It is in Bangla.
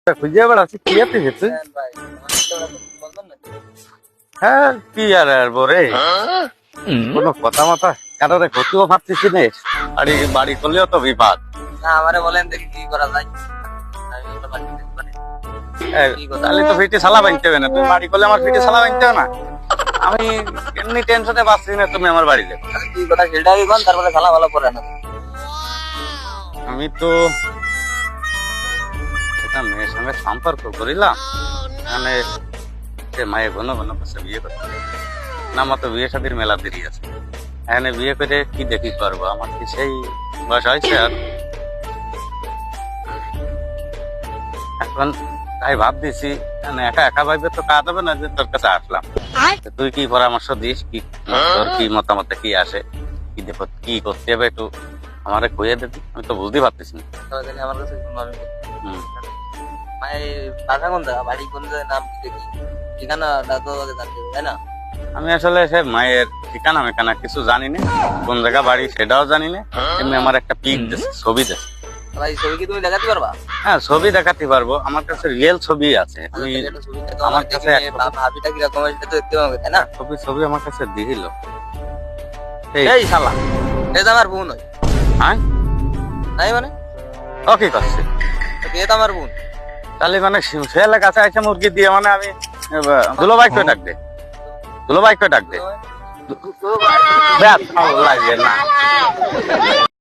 রাস্তা খুঁজে বেড়াচ্ছি কি আছে হেতু ভাই বলবেন না হ্যাঁ কি আর বরে কোনো কথা মতা কারোর ক্ষতিও ভাবতেছি নে বাড়ি বাড়ি করলেও তো বিপদ না আমারে বলেন দেখি কি করা যায় আমি ওটা বাড়ি দেখতে পারি। কি কথা? তাহলে তো ফিটে সালা বানতে হবে না তুমি বাড়ি করলে আমার ফিটে সালা বানতে হবে না আমি এমনি টেনশনে বাঁচছি না তুমি আমার বাড়ি যাবে আরে কি কথা সেটা আগে কোন তারপরে খেলা ভালো করে না আমি তো একটা মেয়ের সঙ্গে সম্পর্ক করিলাম মানে সে মায়ে ঘন ঘন কাছে বিয়ে করতে না আমার তো বিয়ে শাদীর মেলা দেরি আছে এখানে বিয়ে করে কি দেখি করবো আমার কি সেই বয়স হয়েছে আর এখন তাই ভাবতেছি মানে একা একা ভাববে তো কাজ হবে না যে তোর কাছে আসলাম তো তুই কি পরামর্শ দিস কি তোর কি মতামতে কি আসে কি দেখো কি করতে হবে একটু আমারে কইয়ে দিবি আমি তো বুঝতে পারতেছি না তবে জানি আমার কাছে শুনুন আমি হুম। ভাই বাসা কোন জায়গা বাড়ি কোন জায়গায় নাম কি দেখি ঠিকানাটা তো আগে জানতে হবে তাই না আমি আসলে সে মায়ের ঠিকানা মেকানা কিছু জানি না কোন জায়গা বাড়ি সেটাও জানি না এমনি আমার একটা পিক দিচ্ছে ছবি দিচ্ছে ভাই ছবি কি তুমি দেখাতে পারবা হ্যাঁ ছবি দেখাতে পারবো আমার কাছে রিয়েল ছবি আছে আমি একটা ছবি দেখো আমার আমার কাছে কাছে এক- ভাবিটা কিরকম সেটা তো দেখতে পাবে তাই না ছবি ছবি আমার কাছে দিল এই শালা এই তো আমার বোন হয় হ্যাঁ তাই মানে ও কি করছে এ তো আমার বোন তাহলে মানে ছেলে কাছে আছে মুরগি দিয়ে মানে আমি দুলোবাই করে ডাক দে দুলোবাই করে ডাক দে ব্যাস ভালো লাগে না